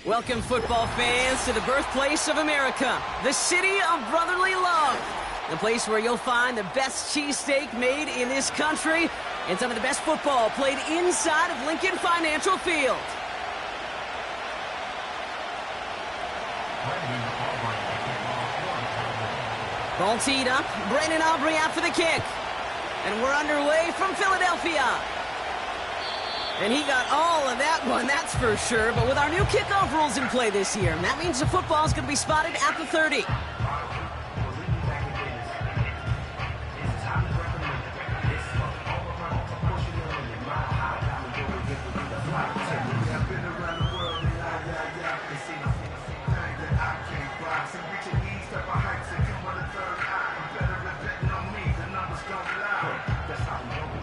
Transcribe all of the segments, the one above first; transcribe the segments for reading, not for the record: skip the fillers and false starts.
Welcome, football fans, to the birthplace of America, the city of brotherly love, the place where you'll find the best cheesesteak made in this country and some of the best football played inside of Lincoln Financial Field. Ball teed up, Brandon Aubrey out for the kick, and we're underway from Philadelphia. And he got all of that one, that's for sure. But with our new kickoff rules in play this year, that means the football is going to be spotted at the 30.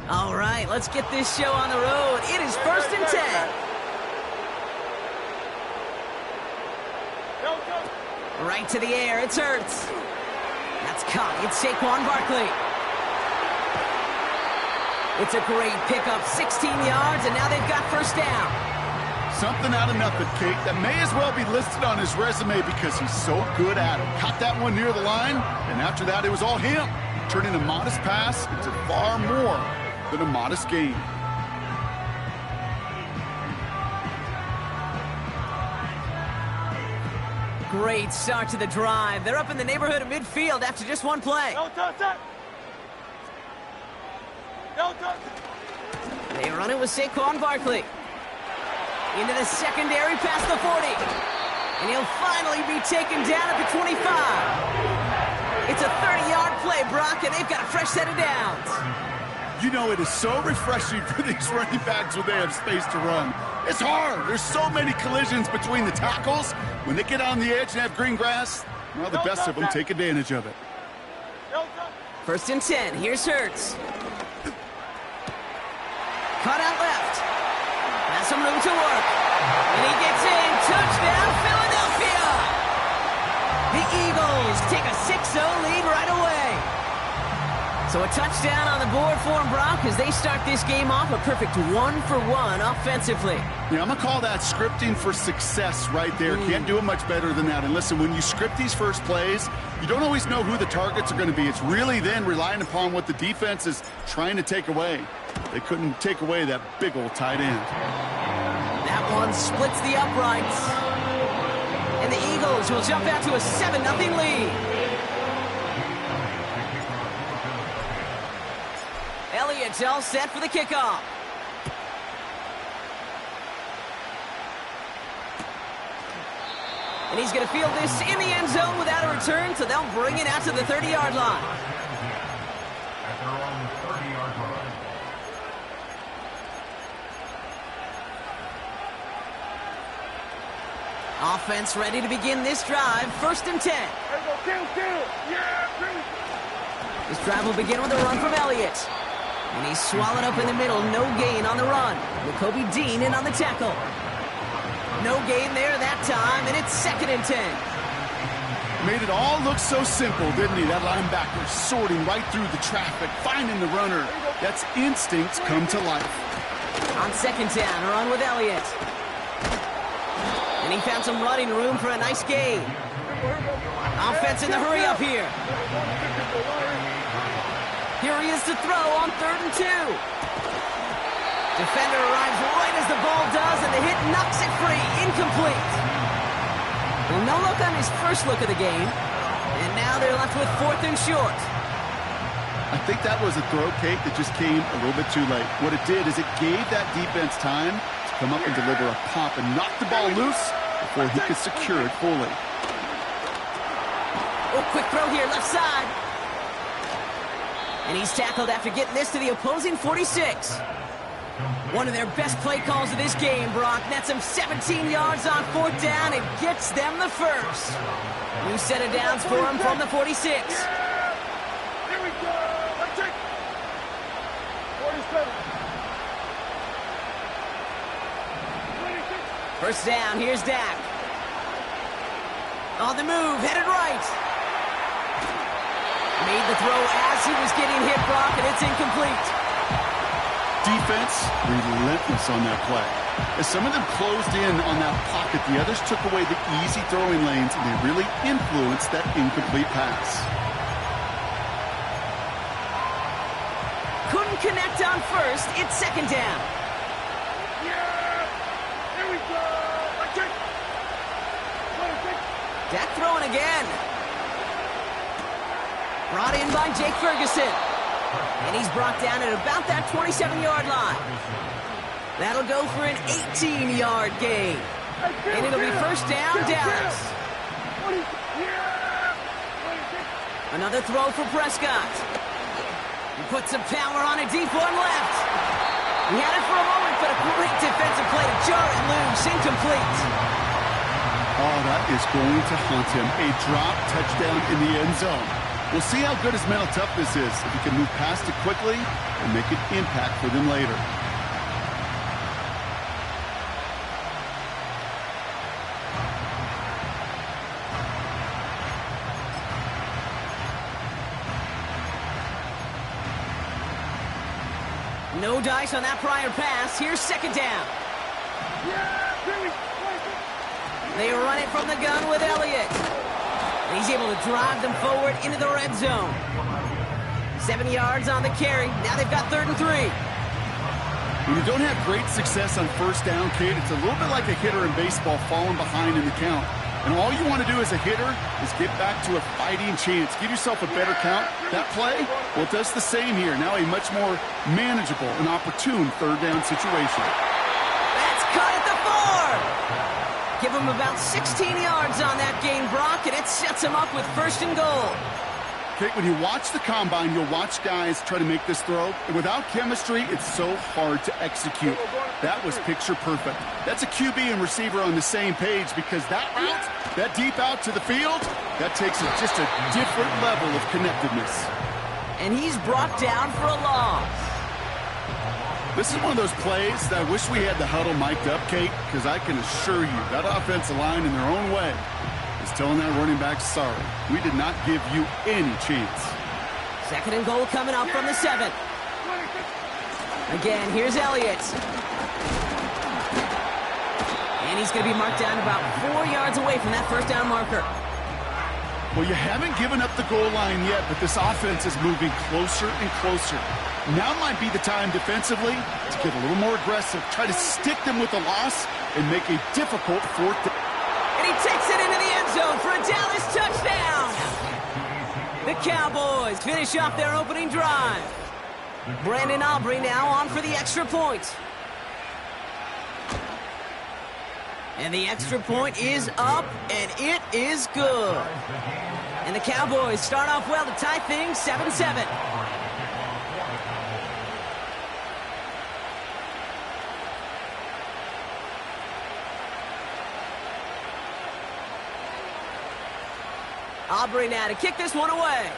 All right, let's get this show on the road. It is 1st and 10. Right to the air, it's Hurts. That's caught, it's Saquon Barkley. It's a great pickup, 16 yards, and now they've got first down. Something out of nothing, Kate, that may as well be listed on his resume because he's so good at it. Caught that one near the line, and after that, it was all him, turning a modest pass into far more than a modest gain. Great start to the drive. They're up in the neighborhood of midfield after just one play. They run it with Saquon Barkley. Into the secondary past the 40. And he'll finally be taken down at the 25. It's a 30-yard play, Brock, and they've got a fresh set of downs. You know, it is so refreshing for these running backs when they have space to run. It's hard. There's so many collisions between the tackles. When they get on the edge and have green grass, well, the best of them take advantage of it. 1st and 10. Here's Hurts. Cut out left. Has some room to work. And he gets in. Touchdown, Philadelphia! The Eagles take a 6-0 lead right away. So a touchdown on the board for them, Brock, as they start this game off a perfect 1-for-1 offensively. Yeah, I'm going to call that scripting for success right there. Can't do it much better than that. And listen, when you script these first plays, you don't always know who the targets are going to be. It's really then relying upon what the defense is trying to take away. They couldn't take away that big old tight end. That one splits the uprights. And the Eagles will jump out to a 7-0 lead. Elliott's all set for the kickoff. And he's going to field this in the end zone without a return, so they'll bring it out to the 30-yard line. Offense ready to begin this drive. 1st and 10. This drive will begin with a run from Elliott. And he's swallowed up in the middle. No gain on the run. Kobe Dean in on the tackle. No gain there that time, and it's 2nd and 10. Made it all look so simple, didn't he? That linebacker sorting right through the traffic, finding the runner. That's instincts come to life. On 2nd down, a run with Elliott. And he found some running room for a nice gain. Offense in the hurry up here. Here he is to throw on 3rd and 2. Defender arrives right as the ball does, and the hit knocks it free. Incomplete. Well, no look on his first look of the game. And now they're left with 4th and short. I think that was a throw, Kate, that just came a little bit too late. What it did is it gave that defense time to come up and deliver a pop and knock the ball loose before he could secure it fully. Oh, quick throw here, left side. And he's tackled after getting this to the opposing 46. One of their best play calls of this game, Brock. Nets him 17 yards on 4th down and gets them the first. New set of downs for him from the 46. Here we go. Let's take 47. 1st down, here's Dak. On the move, headed right. Made the throw as he was getting hit, Brock, and it's incomplete. Defense relentless on that play. As some of them closed in on that pocket, the others took away the easy throwing lanes, and they really influenced that incomplete pass. Couldn't connect on first. It's second down. Yeah! Here we go! I take. Dak throwing again. Brought in by Jake Ferguson. And he's brought down at about that 27-yard line. That'll go for an 18-yard gain. And it'll be first down, Dallas. Another throw for Prescott. He puts some power on a deep one left. He had it for a moment, but a great defensive play to jar it loose. Incomplete. Oh, that is going to haunt him. A drop touchdown in the end zone. We'll see how good his mental toughness is if he can move past it quickly and make an impact for them later. No dice on that prior pass. Here's second down. They run it from the gun with Elliott. He's able to drive them forward into the red zone. 7 yards on the carry. Now they've got 3rd and 3. When you don't have great success on first down, Kate, it's a little bit like a hitter in baseball falling behind in the count. And all you want to do as a hitter is get back to a fighting chance. Give yourself a better count. That play, well, it does the same here. Now a much more manageable and opportune 3rd down situation. That's cut at the 4. Give him about 16 yards on that gain, Brock, and it sets him up with 1st and goal. Kate, when you watch the combine, you'll watch guys try to make this throw. And without chemistry, it's so hard to execute. That was picture perfect. That's a QB and receiver on the same page because that route, that deep out to the field, that takes just a different level of connectedness. And he's brought down for a loss. This is one of those plays that I wish we had the huddle mic'd up, Kate, because I can assure you that offensive line in their own way is telling that running back, sorry, we did not give you any chance. 2nd and goal coming up from the 7. Again, here's Elliott. And he's going to be marked down about 4 yards away from that first down marker. Well, you haven't given up the goal line yet, but this offense is moving closer and closer. Now might be the time defensively to get a little more aggressive, try to stick them with the loss, and make a difficult 4th down. And he takes it into the end zone for a Dallas touchdown. The Cowboys finish off their opening drive. Brandon Aubrey now on for the extra point. And the extra point is up, and it is good. And the Cowboys start off well to tie things 7-7. Aubrey now to kick this one away.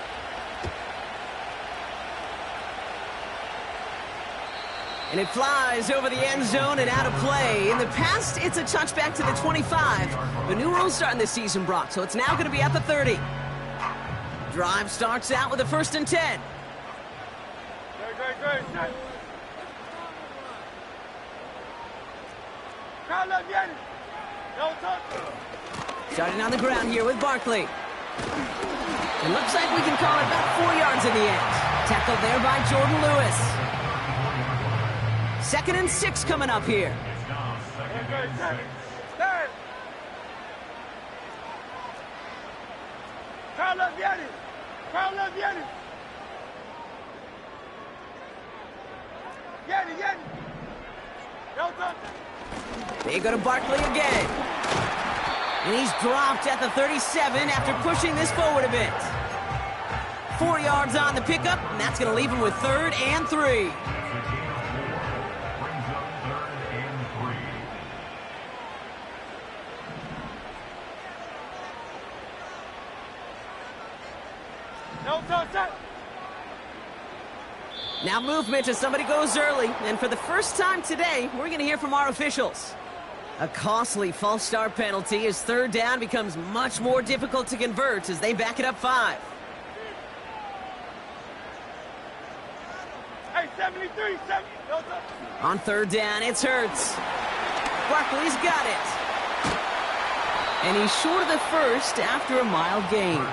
And it flies over the end zone and out of play. In the past, it's a touchback to the 25. The new rules starting this season, Brock, so it's now going to be at the 30. Drive starts out with a 1st and 10. Great. Starting on the ground here with Barkley. It looks like we can call it about 4 yards in the end. Tackled there by Jordan Lewis. 2nd and 6 coming up here. They go to Barkley again. And he's dropped at the 37 after pushing this forward a bit. 4 yards on the pickup, and that's going to leave him with 3rd and 3. Now movement as somebody goes early, and for the first time today, we're going to hear from our officials. A costly false start penalty as 3rd down becomes much more difficult to convert as they back it up 5. Hey, 73, 70. On 3rd down, it's Hurts. Barkley's got it. And he's short of the first after a mile gain.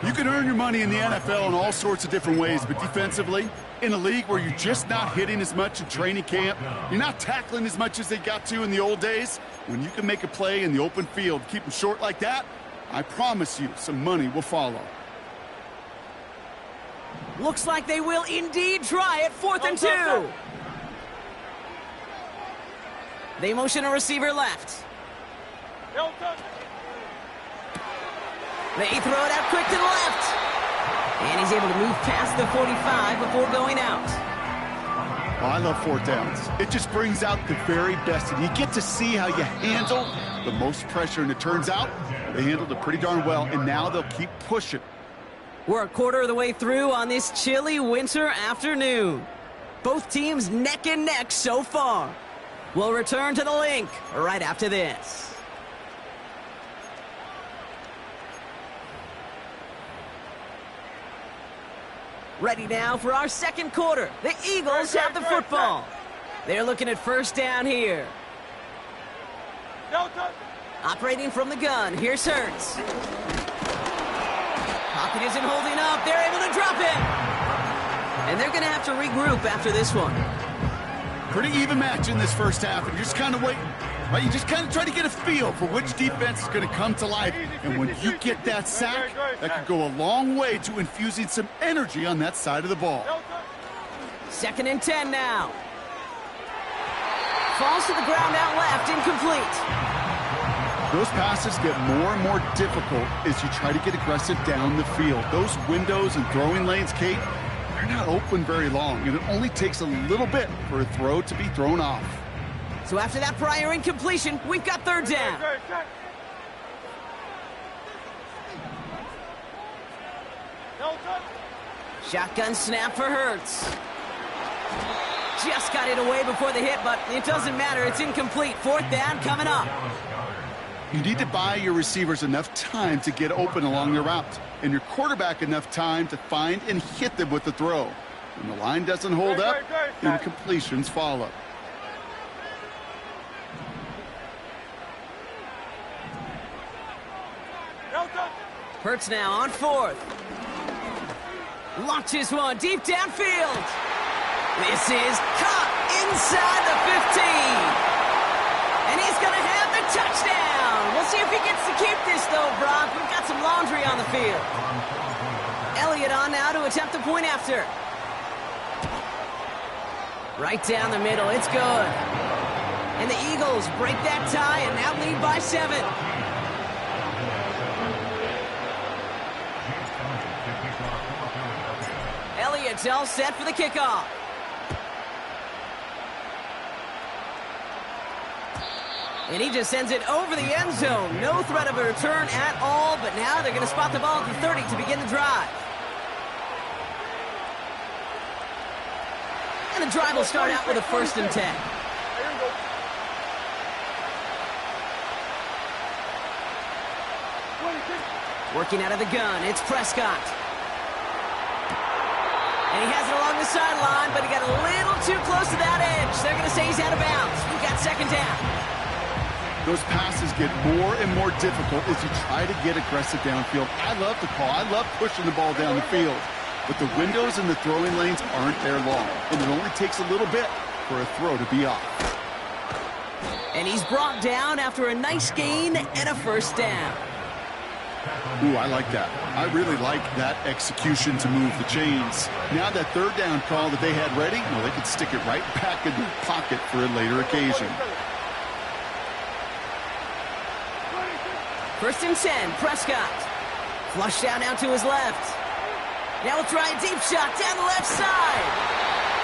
You can earn your money in the NFL in all sorts of different ways, but defensively, in a league where you're just not hitting as much in training camp, you're not tackling as much as they got to in the old days, when you can make a play in the open field, keep them short like that, I promise you some money will follow. Looks like they will indeed try it. 4th and 2. They motion a receiver left. They throw it out quick to the left. And he's able to move past the 45 before going out. Well, I love 4th downs. It just brings out the very best, and you get to see how you handle the most pressure, and it turns out they handled it pretty darn well, and now they'll keep pushing. We're a quarter of the way through on this chilly winter afternoon. Both teams neck and neck so far. We'll return to the link right after this. Ready now for our second quarter. The Eagles have the football. They're looking at 1st down here. Operating from the gun, here's Hurts. Pocket isn't holding up. They're able to drop it. And they're going to have to regroup after this one. Pretty even match in this first half, and you're just kind of waiting. Right? You just kind of try to get a feel for which defense is going to come to life. And when you get that sack, that could go a long way to infusing some energy on that side of the ball. 2nd and 10 now. Falls to the ground out left, incomplete. Those passes get more and more difficult as you try to get aggressive down the field. Those windows and throwing lanes, Kate, they're not open very long, and it only takes a little bit for a throw to be thrown off. So after that prior incompletion, we've got 3rd down. Shotgun snap for Hurts. Just got it away before the hit, but it doesn't matter. It's incomplete. 4th down coming up. You need to buy your receivers enough time to get open along their route, and your quarterback enough time to find and hit them with the throw. When the line doesn't hold up, incompletions follow. Hurts now on 4th. Launches one deep downfield. This is caught inside the 15. And he's going to have the touchdown. We'll see if he gets to keep this, though, Brock. We've got some laundry on the field. Elliott on now to attempt the point after. Right down the middle. It's good. And the Eagles break that tie and now lead by 7. Elliott's all set for the kickoff. And he just sends it over the end zone. No threat of a return at all, but now they're going to spot the ball at the 30 to begin the drive. And the drive will start out with a 1st and 10. Working out of the gun, it's Prescott. And he has it along the sideline, but he got a little too close to that edge. They're going to say he's out of bounds. We've got 2nd down. Those passes get more and more difficult as you try to get aggressive downfield. I love the call. I love pushing the ball down the field. But the windows and the throwing lanes aren't there long. And it only takes a little bit for a throw to be off. And he's brought down after a nice gain and a 1st down. Ooh, I like that. I really like that execution to move the chains. Now that 3rd down call that they had ready, well, they could stick it right back in their pocket for a later occasion. 1st and 10, Prescott. Flush down now to his left. Now we'll try a deep shot down the left side.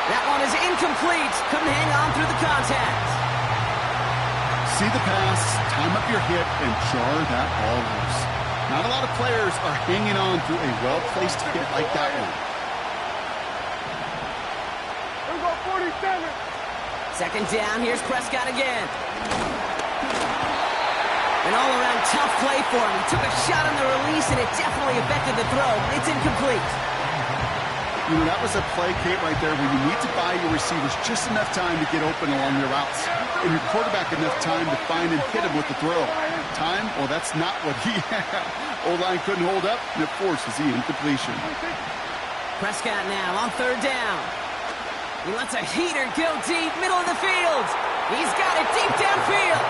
That one is incomplete. Couldn't hang on through the contact. See the pass, time up your hit, and jar that ball loose. Not a lot of players are hanging on through a well-placed hit like that one. 2nd down, here's Prescott again. An all-around tough play for him. He took a shot on the release, and it definitely affected the throw. It's incomplete. You know, that was a play, Kate, right there where you need to buy your receivers just enough time to get open along their routes. And your quarterback enough time to find and hit him with the throw. Time? Well, that's not what he had. O-line couldn't hold up, and it forces the incompletion. Prescott now on third down. He lets a heater go deep, middle of the field. He's got it deep downfield.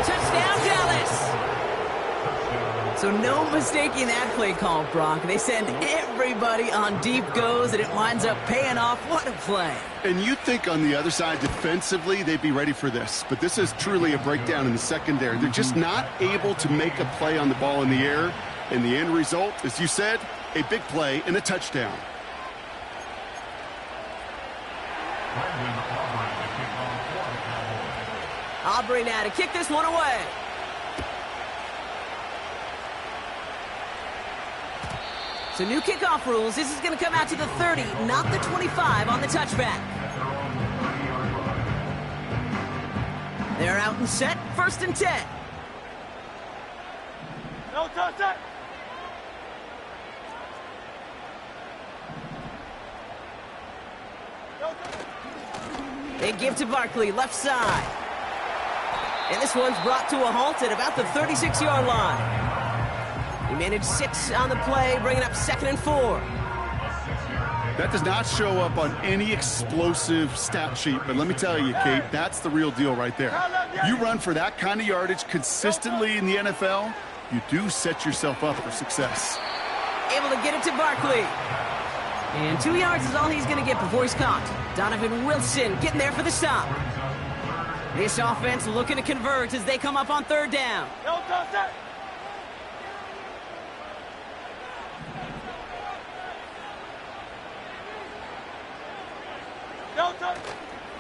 Touchdown, Dallas. So no mistaking that play call, Brock. They send everybody on deep goes, and it winds up paying off. What a play. And you'd think on the other side, defensively, they'd be ready for this. But this is truly a breakdown in the secondary. They're just not able to make a play on the ball in the air. And the end result, as you said, a big play and a touchdown. Aubrey now to kick this one away. So new kickoff rules. This is going to come out to the 30, not the 25 on the touchback. They're out and set. 1st and 10. No touch that. No touch. They give to Barkley, left side. And this one's brought to a halt at about the 36-yard line. He managed 6 on the play, bringing up 2nd and 4. That does not show up on any explosive stat sheet, but let me tell you, Kate, that's the real deal right there. You run for that kind of yardage consistently in the NFL, you do set yourself up for success. Able to get it to Barkley. And 2 yards is all he's going to get before he's caught. Donovan Wilson getting there for the stop. This offense looking to convert as they come up on 3rd down. No touch that. No touch.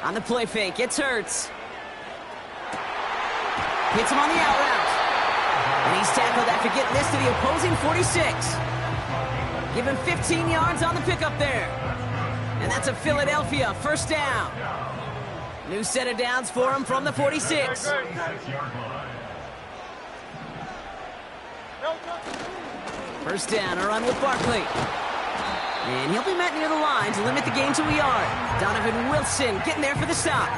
On the play fake, it's Hurts. Hits him on the out route. And he's tackled after getting this to the opposing 46. Give him 15 yards on the pickup there. And that's a Philadelphia 1st down. New set of downs for him from the 46. No touch. 1st down, a run with Barkley. And he'll be met near the line to limit the gain to a yard. Donovan Wilson getting there for the stop.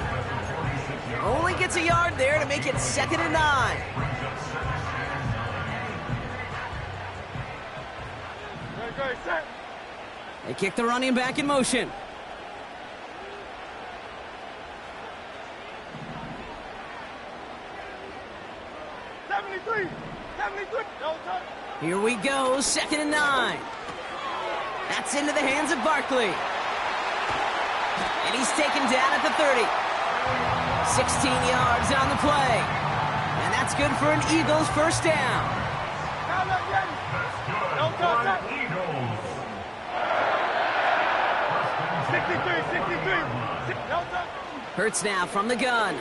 Only gets a yard there to make it 2nd and 9. Great, set. They kick the running back in motion. No touch. Here we go, 2nd and 9. That's into the hands of Barkley. And he's taken down at the 30. 16 yards on the play. And that's good for an Eagles 1st down. No touch that. 63. No touch. Hurts now from the gun.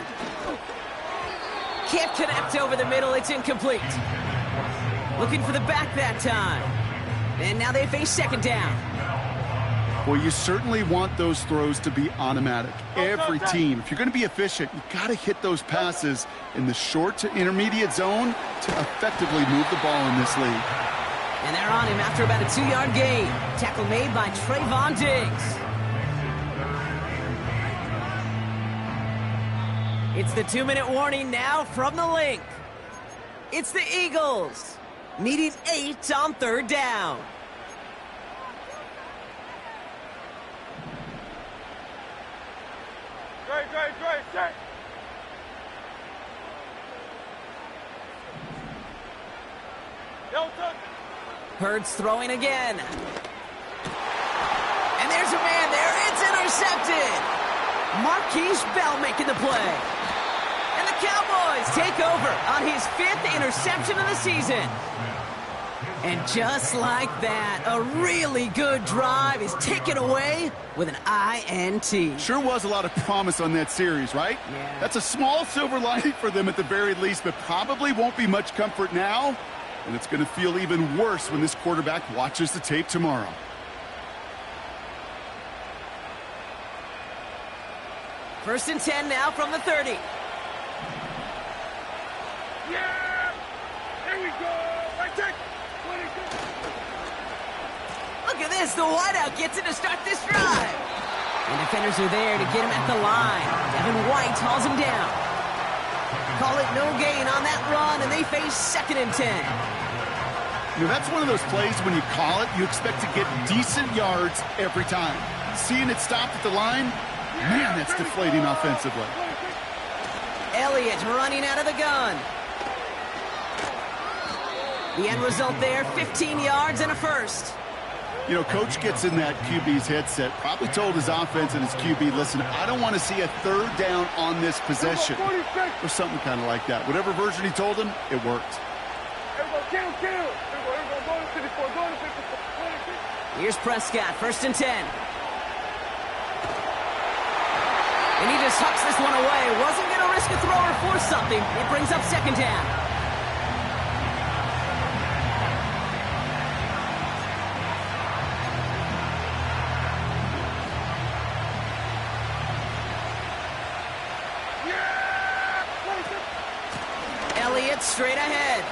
Can't connect over the middle. It's incomplete. Looking for the back that time. And now they face 2nd down. Well, you certainly want those throws to be automatic. Every team, if you're going to be efficient, you got to hit those passes in the short to intermediate zone to effectively move the ball in this league. And they're on him after about a 2-yard gain. Tackle made by Trayvon Diggs. It's the 2-minute warning now from the link. It's the Eagles, needing 8 on 3rd down. Great, set. No touch. Hurts throwing again. And there's a man there. It's intercepted. Marquise Bell making the play. And the Cowboys take over on his 5th interception of the season. And just like that, a really good drive is taken away with an INT. Sure was a lot of promise on that series, right? Yeah. That's a small silver lining for them at the very least, but probably won't be much comfort now. And it's going to feel even worse when this quarterback watches the tape tomorrow. First and 10 now from the 30. Yeah! Here we go! Right check! 26. A look at this. The wideout gets it to start this drive. And defenders are there to get him at the line. Devin White hauls him down. Call it no gain on that run, and they face 2nd and 10. You know, that's one of those plays when you call it, you expect to get decent yards every time. Seeing it stopped at the line, man, that's deflating offensively. Elliott running out of the gun. The end result there, 15 yards and a first. You know, coach gets in that QB's headset, probably told his offense and his QB, listen, I don't want to see a 3rd down on this possession. Or something kind of like that. Whatever version he told him, it worked. Here's Prescott, 1st and 10. And he just hucks this one away. Wasn't going to risk a throw or force something. It brings up 2nd down. Elliott straight ahead.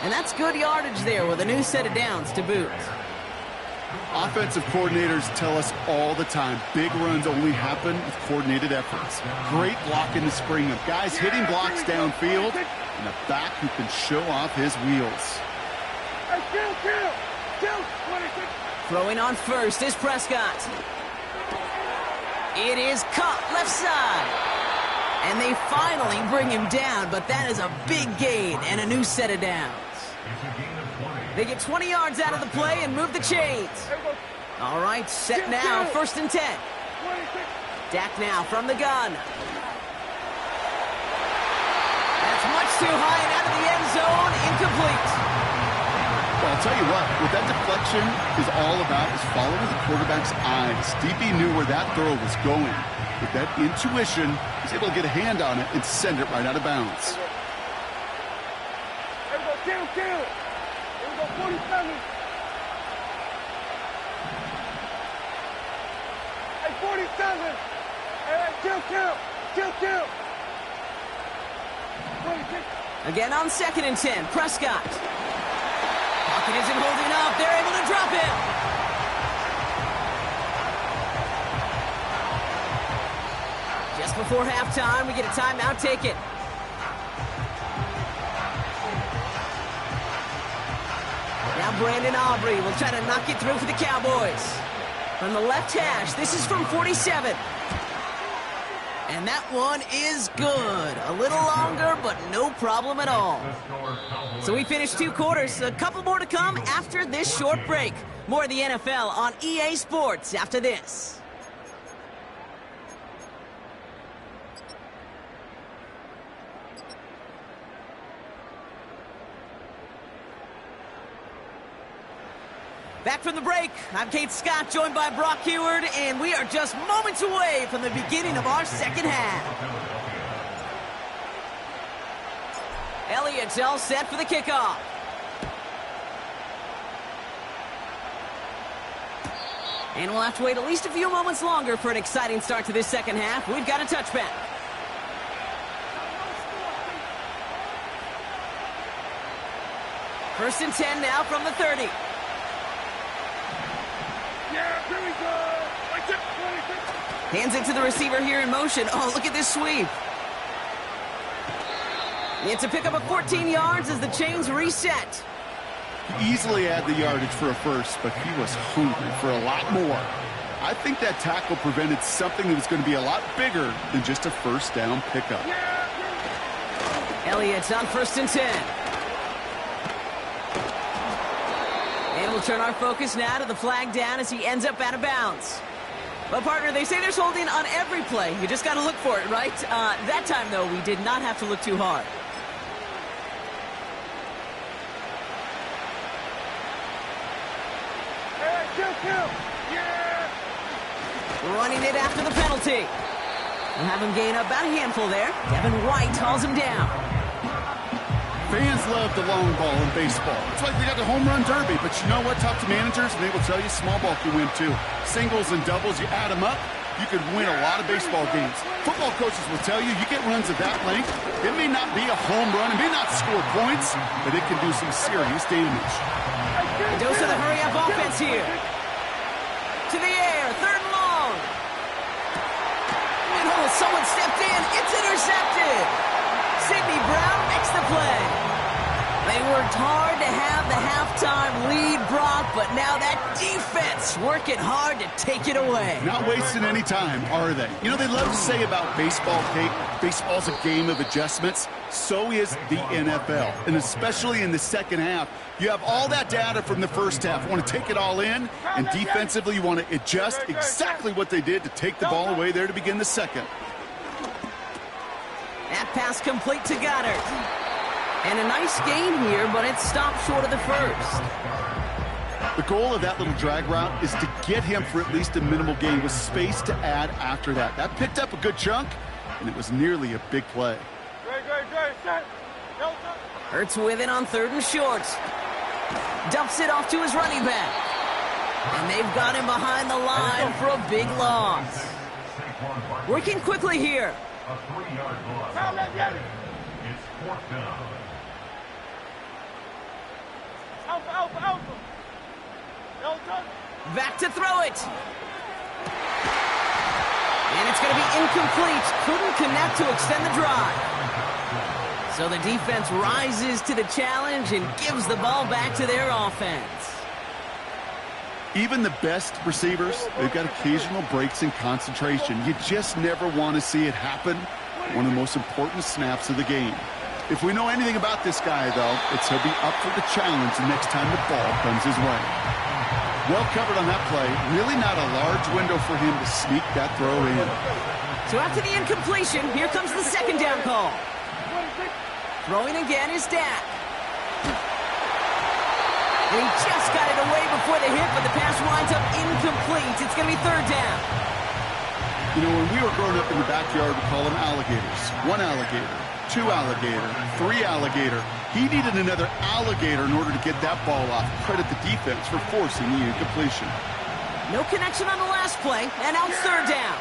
And that's good yardage there with a new set of downs to boot. Offensive coordinators tell us all the time, big runs only happen with coordinated efforts. Great block in the spring of guys hitting blocks downfield and a back who can show off his wheels. Throwing on first is Prescott. It is caught left side. And they finally bring him down, but that is a big gain and a new set of downs. They get 20 yards out of the play and move the chains. All right, set now, 1st and 10. Dak now from the gun. That's much too high and out of the end zone, incomplete. Well, I'll tell you what that deflection is all about is following the quarterback's eyes. DB knew where that throw was going. With that intuition, he's able to get a hand on it and send it right out of bounds. 47. Hey, 47. Kill. 26. Again on 2nd and 10, Prescott. Pocket isn't holding up. They're able to drop him. Just before halftime, we get a timeout. Take it. Now Brandon Aubrey will try to knock it through for the Cowboys. From the left hash, this is from 47. And that one is good. A little longer, but no problem at all. So we finished 2 quarters. A couple more to come after this short break. More of the NFL on EA Sports after this. Back from the break, I'm Kate Scott, joined by Brock Heward, and we are just moments away from the beginning of our second half. Elliott's all set for the kickoff. And we'll have to wait at least a few moments longer for an exciting start to this second half. We've got a touchback. First and 10 now from the 30. Hands it to the receiver here in motion. Oh, look at this sweep. It's a pickup of 14 yards as the chains reset. He easily had the yardage for a first, but he was hungry for a lot more. I think that tackle prevented something that was going to be a lot bigger than just a first down pickup. Elliott's on 1st and 10. And we'll turn our focus now to the flag down as he ends up out of bounds. Well, partner, they say there's holding on every play. You just got to look for it, right? That time, though, we did not have to look too hard. Running it after the penalty. We'll have him gain about a handful there. Devin White hauls him down. Fans love the long ball in baseball. It's like they got the home run derby, but you know what? Talk to managers, and they will tell you small ball can win too. Singles and doubles, you add them up, you could win a lot of baseball games. Football coaches will tell you, you get runs of that length, it may not be a home run, it may not score points, but it can do some serious damage. A dose of the hurry-up offense here. To the air, third and long. And oh, someone stepped in. It's intercepted. Sidney Brown makes the play. They worked hard to have the halftime lead, Brock, but now that defense working hard to take it away. Not wasting any time, are they? You know, they love to say about baseball, baseball's a game of adjustments. So is the NFL, and especially in the second half. You have all that data from the first half. You want to take it all in, and defensively you want to adjust exactly what they did to take the ball away there to begin the second. That pass complete to Goddard. And a nice gain here, but it stopped short of the first. The goal of that little drag route is to get him for at least a minimal gain with space to add after that. That picked up a good chunk, and it was nearly a big play. Hurts with it on third and short. Dumps it off to his running back. And they've got him behind the line for a big loss. Working quickly here. A 3-yard loss. It's fourth down. Back to throw it. And it's going to be incomplete. Couldn't connect to extend the drive. So the defense rises to the challenge and gives the ball back to their offense. Even the best receivers, they've got occasional breaks in concentration. You just never want to see it happen. One of the most important snaps of the game. If we know anything about this guy, though, it's he'll be up for the challenge the next time the ball comes his way. Well covered on that play. Really not a large window for him to sneak that throw in. So after the incompletion, here comes the second down call. Throwing again is Dak. And he just got it away before the hit, but the pass winds up incomplete. It's going to be third down. You know, when we were growing up in the backyard, we call them alligators. One alligator, two alligator, three alligator. He needed another alligator in order to get that ball off. Credit the defense for forcing the incompletion. No connection on the last play, and now it's third down.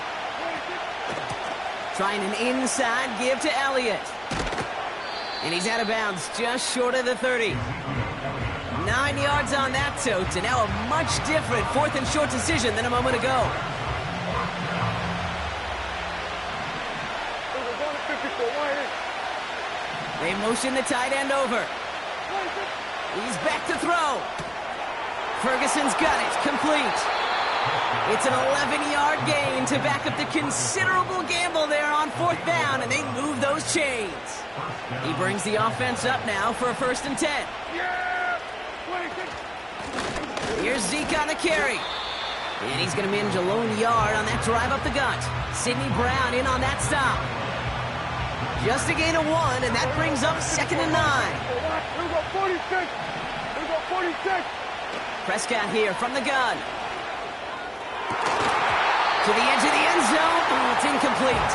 Trying an inside give to Elliott. And he's out of bounds just short of the 30. 9 yards on that tote, and now a much different fourth and short decision than a moment ago. They motion the tight end over. He's back to throw. Ferguson's got it, complete. It's an 11-yard gain to back up the considerable gamble there on fourth down, and they move those chains. He brings the offense up now for a 1st and 10. Here's Zeke on the carry. And he's going to manage a lone yard on that drive up the gut. Sidney Brown in on that stop. Just a gain of 1, and that brings up 2nd and 9. Here we go, 46. Here we go, 46. Prescott here from the gun. To the edge of the end zone. Oh, it's incomplete.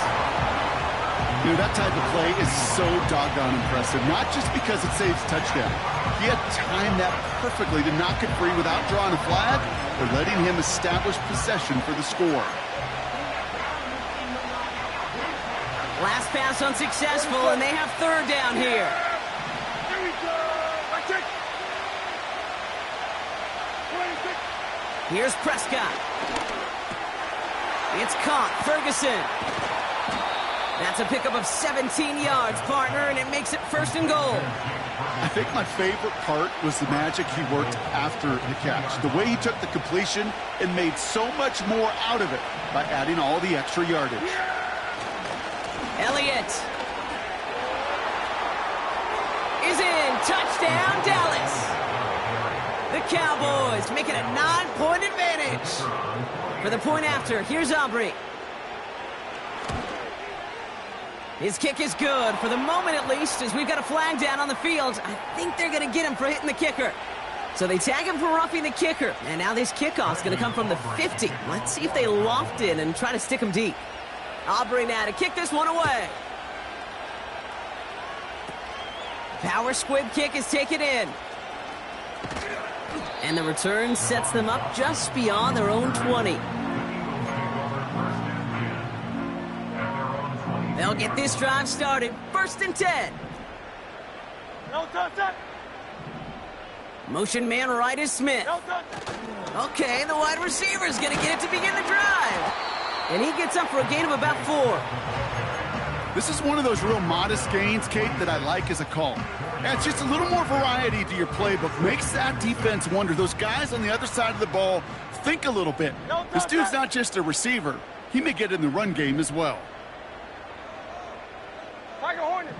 You know, that type of play is so doggone impressive. Not just because it saves touchdown. He had timed that perfectly to knock it free without drawing a flag or letting him establish possession for the score. Last pass unsuccessful, and they have third down here. Here we go. Let's take. 26. Here's Prescott. It's caught. Ferguson. That's a pickup of 17 yards, partner, and it makes it 1st and goal. I think my favorite part was the magic he worked after the catch. The way he took the completion and made so much more out of it by adding all the extra yardage. Elliott is in. Touchdown, Dallas. The Cowboys make it a 9-point advantage. For the point after, here's Aubrey. His kick is good, for the moment at least, as we've got a flag down on the field. I think they're going to get him for hitting the kicker. So they tag him for roughing the kicker. And now this kickoff's going to come from the 50. Let's see if they loft in and try to stick him deep. Aubrey now to kick this one away. Power squib kick is taken in. And the return sets them up just beyond their own 20. They'll get this drive started. 1st and 10. No touch that. Motion man right is Smith. Well done. Okay, the wide receiver's going to get it to begin the drive. And he gets up for a gain of about 4. This is one of those real modest gains, Kate, that I like as a call. And it's just a little more variety to your playbook. Makes that defense wonder. Those guys on the other side of the ball think a little bit. This dude's not just a receiver. He may get in the run game as well. Tiger Hornet.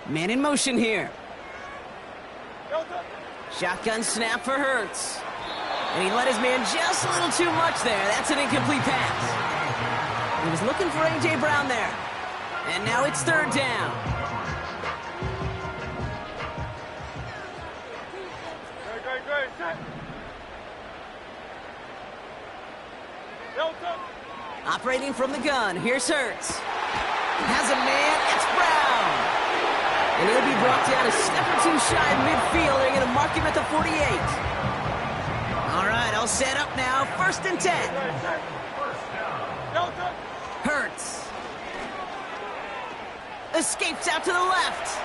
Man in motion here. Well done. Shotgun snap for Hurts. And he let his man just a little too much there. That's an incomplete pass. He was looking for A.J. Brown there. And now it's 3rd down. Great. Set. Well done. Operating from the gun, here's Hurts. Has a man, it's Brown. And he'll be brought down a step or 2 shy of midfield. They're going to mark him at the 48. All right, all set up now. 1st and 10. Well done. Hurts. Escapes out to the left.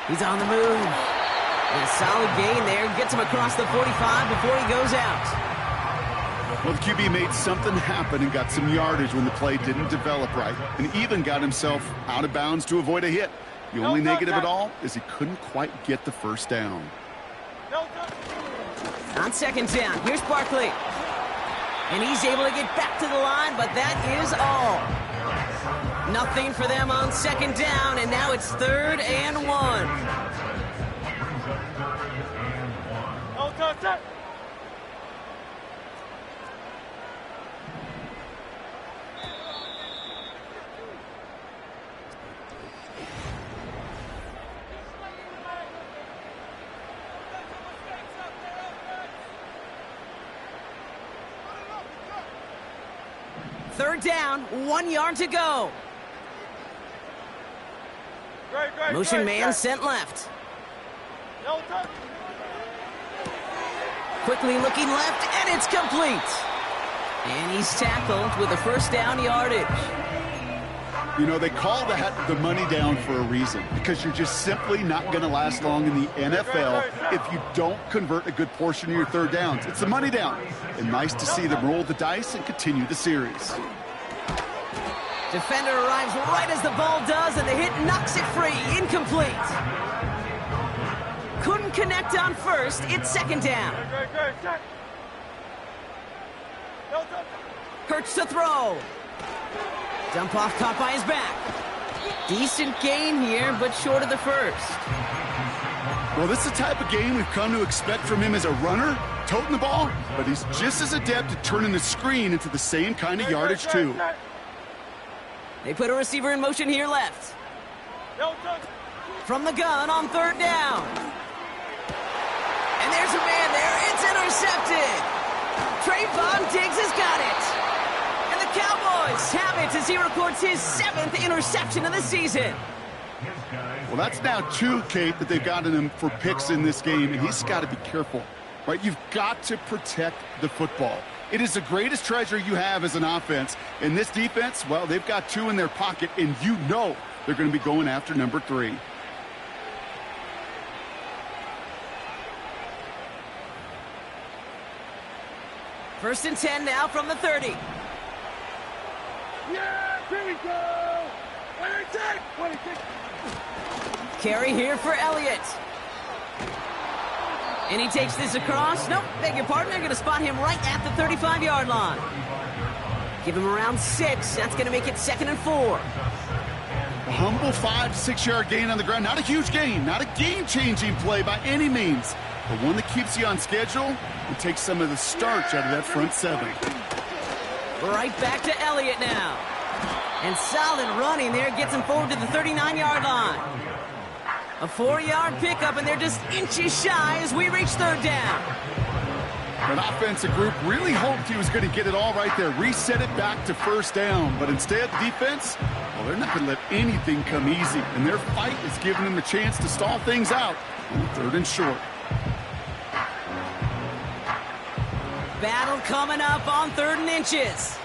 He's on the move. And a solid gain there. Gets him across the 45 before he goes out. Well, the QB made something happen and got some yardage when the play didn't develop right, and even got himself out of bounds to avoid a hit. The only negative at all is he couldn't quite get the 1st down. Well done. On 2nd down, here's Barkley. And he's able to get back to the line, but that is all. Nothing for them on 2nd down, and now it's 3rd and 1. Well done. Set. Third down, 1 yard to go. Motion man sent left. Well done. Quickly looking left, and it's complete. And he's tackled with a 1st down yardage. You know, they call that the money down for a reason, because you're just simply not going to last long in the NFL if you don't convert a good portion of your 3rd downs. It's the money down. And nice to see them roll the dice and continue the series. Defender arrives right as the ball does, and the hit knocks it free. Incomplete. Couldn't connect on 1st. It's 2nd down. Great. Set. Well done. Hurts to throw. Dump off caught by his back. Decent gain here, but short of the 1st. Well, this is the type of game we've come to expect from him as a runner, toting the ball, but he's just as adept at turning the screen into the same kind of yardage, too. They put a receiver in motion here left. Well done. From the gun on 3rd down. And there's a man there. It's intercepted. Trayvon Diggs has got it. And the Cowboys have it as he records his 7th interception of the season. Well, that's now 2, Kate, that they've gotten him for picks in this game, and he's got to be careful, right? You've got to protect the football. It is the greatest treasure you have as an offense. And this defense, well, they've got 2 in their pocket, and you know they're going to be going after number 3. First and 10 now from the 30. Yeah, here we go. 26. Carry here for Elliott. And he takes this across. Nope, beg your pardon. They're going to spot him right at the 35-yard line. Give him around 6. That's going to make it 2nd and 4. A humble 5 to 6-yard gain on the ground. Not a huge gain. Not a game-changing play by any means. But one that keeps you on schedule and takes some of the starch out of that front 7. Right back to Elliott now. And solid running there gets him forward to the 39-yard line. A 4-yard pickup, and they're just inches shy as we reach 3rd down. An offensive group really hoped he was going to get it all right there, reset it back to 1st down. But instead, defense, well, they're not going to let anything come easy. And their fight is giving them a chance to stall things out on 3rd and short. Battle coming up on 3rd and inches.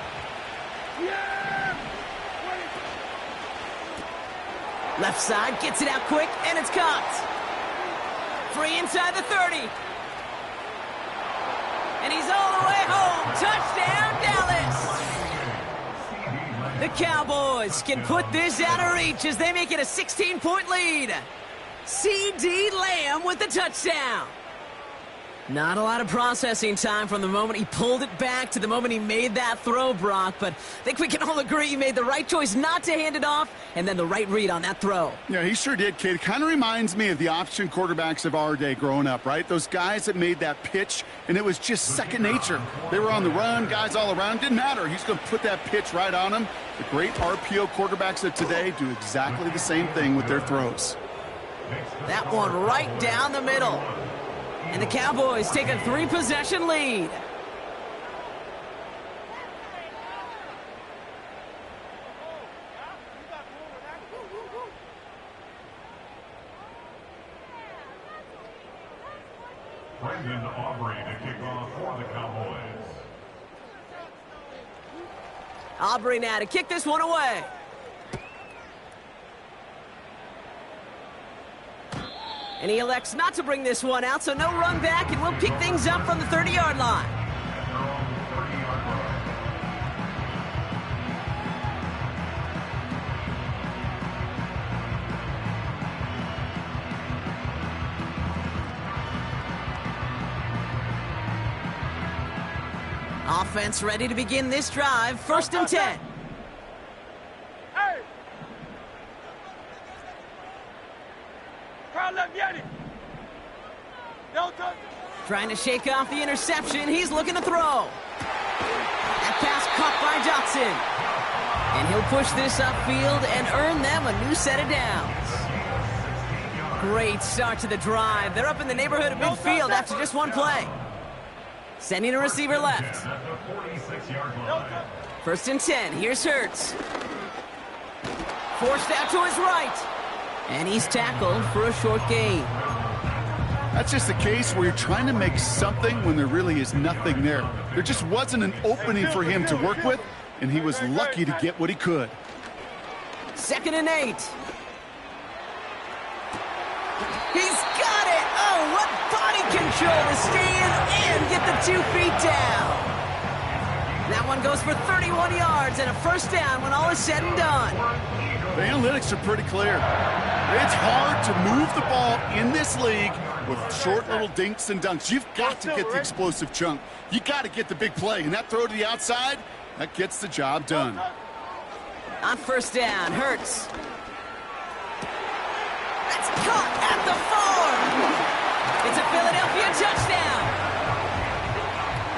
Left side gets it out quick, and it's caught. Free inside the 30. And he's all the way home. Touchdown, Dallas. The Cowboys can put this out of reach as they make it a 16-point lead. C.D. Lamb with the touchdown. Not a lot of processing time from the moment he pulled it back to the moment he made that throw, Brock. But I think we can all agree he made the right choice not to hand it off and then the right read on that throw. Yeah, he sure did, kid. It kind of reminds me of the option quarterbacks of our day growing up, right? Those guys that made that pitch, and it was just second nature. They were on the run, guys all around. Didn't matter. He's going to put that pitch right on him. The great RPO quarterbacks of today do exactly the same thing with their throws. That one right down the middle. And the Cowboys take a 3-possession lead. Brendan Aubrey to kick off for the Cowboys. Aubrey now to kick this one away. And he elects not to bring this one out, so no run back, and we'll pick things up from the 30-yard line. Offense ready to begin this drive. 1st and 10. Hey! Trying to shake off the interception. He's looking to throw. That pass caught by Johnson. And he'll push this upfield and earn them a new set of downs. Great start to the drive. They're up in the neighborhood of midfield after just one play. Sending a receiver left. 1st and 10. Here's Hurts. Forced out to his right. And he's tackled for a short gain. That's just the case where you're trying to make something when there really is nothing there. There just wasn't an opening for him to work with, and he was lucky to get what he could. 2nd and 8. He's got it! Oh, what body control to stay in and get the 2 feet down. That one goes for 31 yards and a 1st down when all is said and done. The analytics are pretty clear. It's hard to move the ball in this league with short little dinks and dunks. You've got to get the explosive chunk. You got to get the big play. And that throw to the outside, that gets the job done. On 1st down, Hurts. That's caught at the 4. It's a Philadelphia touchdown.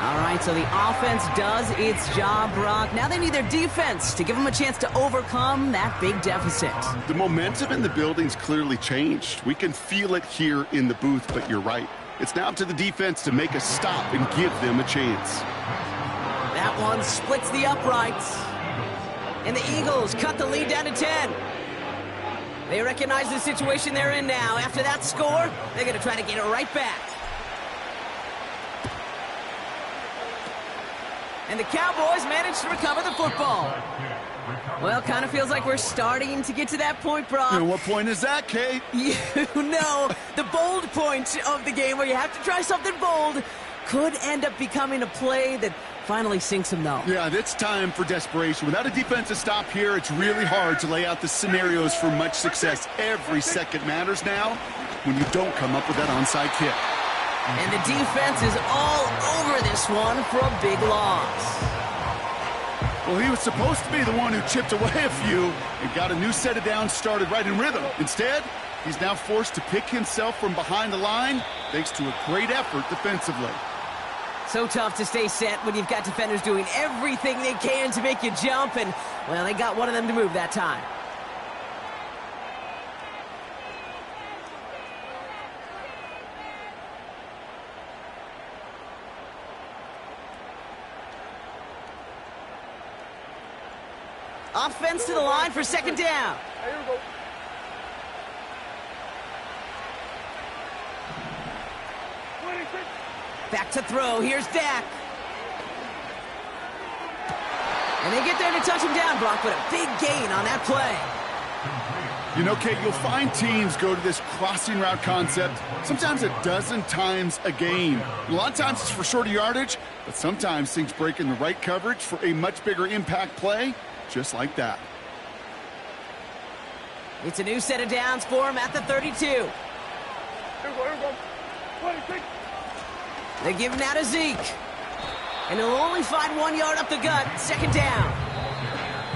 All right, so the offense does its job, Brock. Now they need their defense to give them a chance to overcome that big deficit. The momentum in the building's clearly changed. We can feel it here in the booth, but you're right. It's now up to the defense to make a stop and give them a chance. That one splits the uprights. And the Eagles cut the lead down to 10. They recognize the situation they're in now. After that score, they're going to try to get it right back. And the Cowboys managed to recover the football. Well, kind of feels like we're starting to get to that point, Brock. And what point is that, Kate? You know, the bold point of the game where you have to try something bold could end up becoming a play that finally sinks them, though. Yeah, it's time for desperation. Without a defensive stop here, it's really hard to lay out the scenarios for much success. Every second matters now when you don't come up with that onside kick. And the defense is all over this one for a big loss. Well, he was supposed to be the one who chipped away a few and got a new set of downs started right in rhythm. Instead, he's now forced to pick himself from behind the line thanks to a great effort defensively. So tough to stay set when you've got defenders doing everything they can to make you jump, and, well, they got one of them to move that time. Offense to the line for 2nd down. Here we go. Back to throw. Here's Dak. And they get there to touch him down, Brock, but a big gain on that play. You know, Kate, you'll find teams go to this crossing route concept sometimes a dozen times a game. A lot of times it's for shorter yardage, but sometimes things break in the right coverage for a much bigger impact play, just like that. It's a new set of downs for him at the 32. Here we go. 26. They give him now to Zeke. And he'll only find 1 yard up the gut, second down.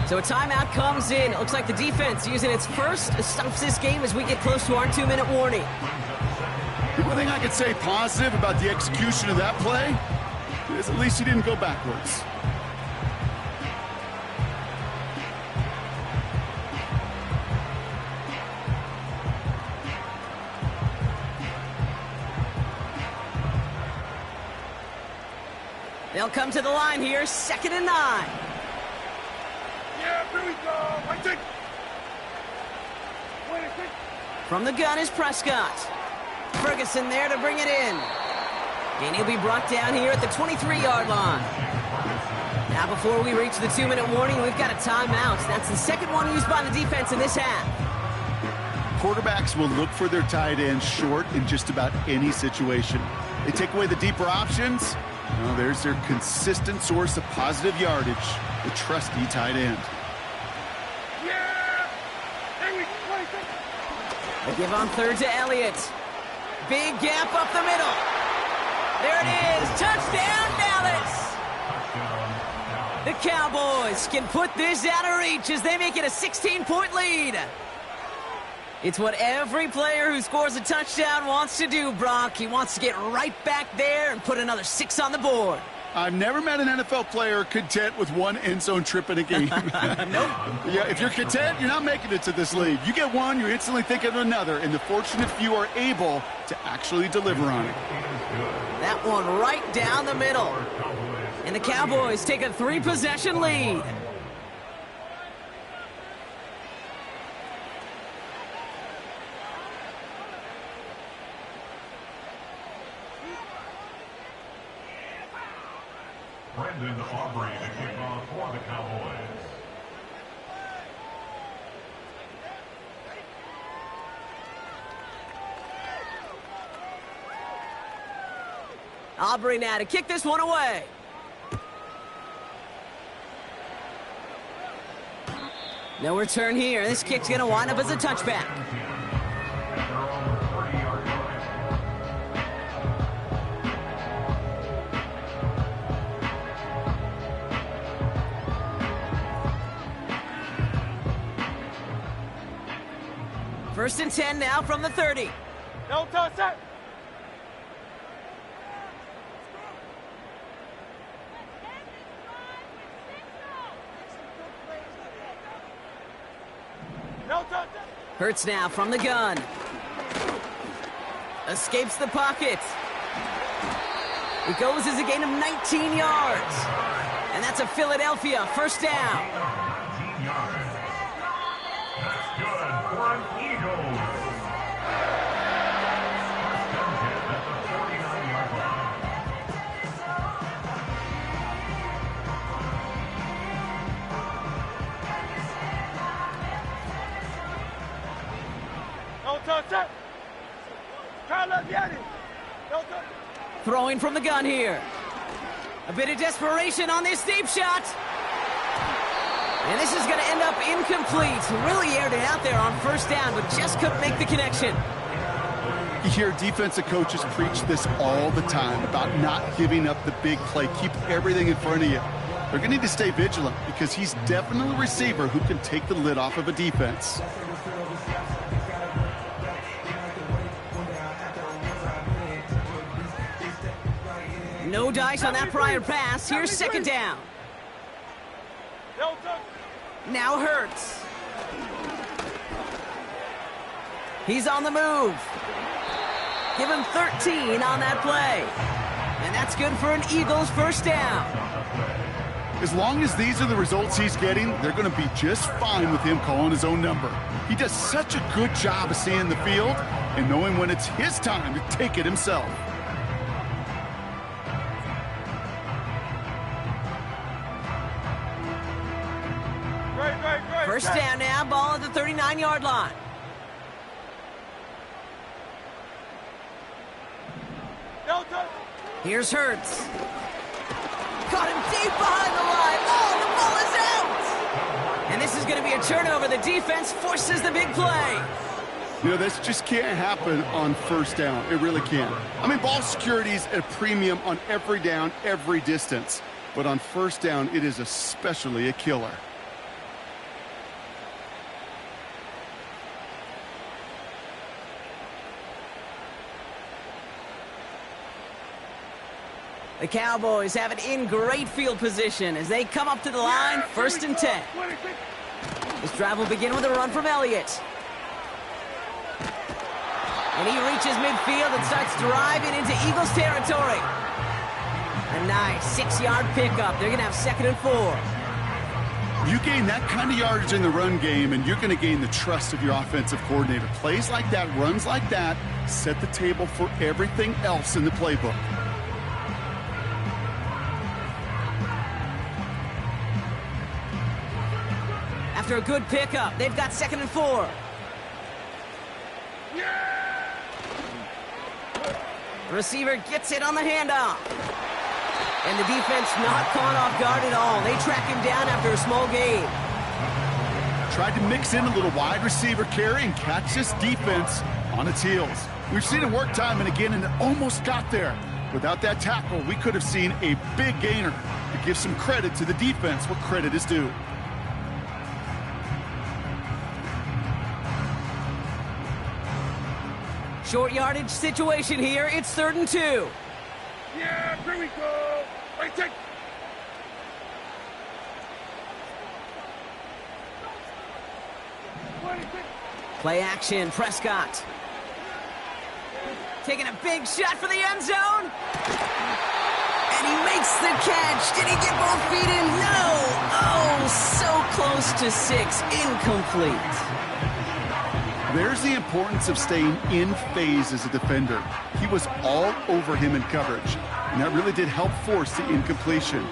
So a timeout comes in. It looks like the defense using its first stops this game as we get close to our 2-minute warning. The one thing I could say positive about the execution of that play is at least he didn't go backwards. They'll come to the line here, 2nd and 9. Yeah, here we go. I take. 26. From the gun is Prescott. Ferguson there to bring it in. And he'll be brought down here at the 23-yard line. Now before we reach the 2-minute warning, we've got a timeout. That's the second one used by the defense in this half. Quarterbacks will look for their tight end short in just about any situation. They take away the deeper options. Well, there's their consistent source of positive yardage, the trusty tight end. Yeah. Here we go. 26. They give on third to Elliott. Big gap up the middle. There it is. Touchdown, Dallas. The Cowboys can put this out of reach as they make it a 16-point lead. It's what every player who scores a touchdown wants to do, Brock. He wants to get right back there and put another 6 on the board. I've never met an NFL player content with one end zone trip in a game. Nope. Yeah, if you're content, you're not making it to this league. You get one, you're instantly thinking of another, and the fortunate few are able to actually deliver on it. That one right down the middle. And the Cowboys take a 3-possession lead. Brendan Aubrey to kick off for the Cowboys. Aubrey now to kick this one away. No return here. This kick's going to wind up as a touchback. First and 10 now from the 30. No touch that. No touch that. Hurts now from the gun. Escapes the pocket. It goes as a gain of 19 yards. And that's a Philadelphia first down. 19 yards. That's good for an Eagles. First down hit at the 49-yard line. No touch that. Carlos Yanni. No touch. Throwing from the gun here. A bit of desperation on this deep shot. And this is going to end up incomplete. Really aired it out there on first down, but just couldn't make the connection. You hear defensive coaches preach this all the time about not giving up the big play. Keep everything in front of you. They're going to need to stay vigilant because he's definitely a receiver who can take the lid off of a defense. No dice on that prior pass. Here's second down. No touch. Now Hurts. He's on the move. Give him 13 on that play. And that's good for an Eagles first down. As long as these are the results he's getting, they're going to be just fine with him calling his own number. He does such a good job of seeing the field and knowing when it's his time to take it himself. Great. First down now, ball at the 39-yard line. Delta. Here's Hurts. Caught him deep behind the line. Oh, the ball is out! And this is going to be a turnover. The defense forces the big play. You know, this just can't happen on first down. It really can't. I mean, ball security's at a premium on every down, every distance. But on first down, it is especially a killer. The Cowboys have it in great field position as they come up to the line, 1st and 10. This drive will begin with a run from Elliott. And he reaches midfield and starts driving into Eagles territory. A nice 6-yard pickup. They're going to have 2nd and 4. You gain that kind of yardage in the run game, and you're going to gain the trust of your offensive coordinator. Plays like that, runs like that, set the table for everything else in the playbook. After a good pickup, they've got 2nd and 4. The receiver gets it on the handoff. And the defense not caught off guard at all. They track him down after a small gain. Tried to mix in a little wide receiver carry and catch this defense on its heels. We've seen it work time and again, and it almost got there. Without that tackle, we could have seen a big gainer. To give some credit to the defense where credit is due. Short yardage situation here. It's 3rd and 2. Yeah, here we go. Right, take. Play action, Prescott. Taking a big shot for the end zone. And he makes the catch. Did he get both feet in? No. Oh, so close to 6. Incomplete. There's the importance of staying in phase as a defender. He was all over him in coverage, and that really did help force the incompletion.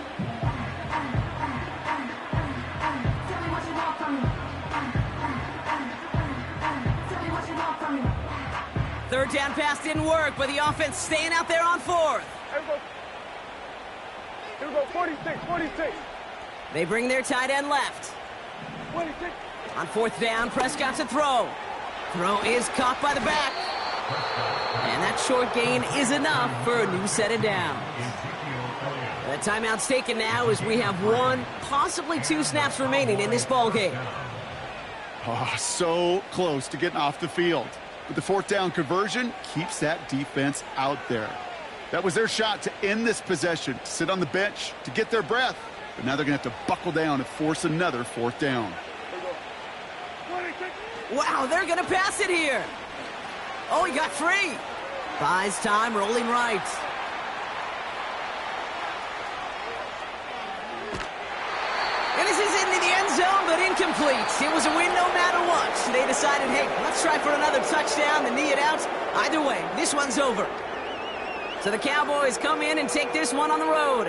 Third down pass didn't work, but the offense staying out there on 4th. Here we go, 46, 46. They bring their tight end left. 26. On 4th down, Prescott's a throw. Throw is caught by the back. And that short gain is enough for a new set of downs. The timeout's taken now as we have 1, possibly 2 snaps remaining in this ball game. Oh, so close to getting off the field. But the 4th down conversion keeps that defense out there. That was their shot to end this possession, to sit on the bench, to get their breath. But now they're going to have to buckle down and force another 4th down. Wow, they're going to pass it here. Oh, he got free. Buys time, rolling right. And this is into the end zone, but incomplete. It was a win no matter what. They decided, hey, let's try for another touchdown and knee it out. Either way, this one's over. So the Cowboys come in and take this one on the road.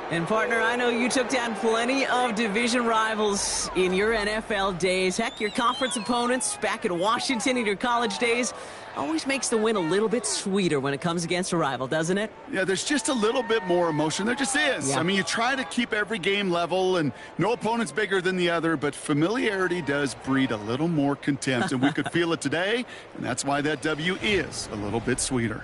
And, partner, I know you took down plenty of division rivals in your NFL days. Heck, your conference opponents back in Washington in your college days always makes the win a little bit sweeter when it comes against a rival, doesn't it? Yeah, there's just a little bit more emotion. There just is. Yeah. I mean, you try to keep every game level, and no opponent's bigger than the other, but familiarity does breed a little more contempt, and we could feel it today, and that's why that W is a little bit sweeter.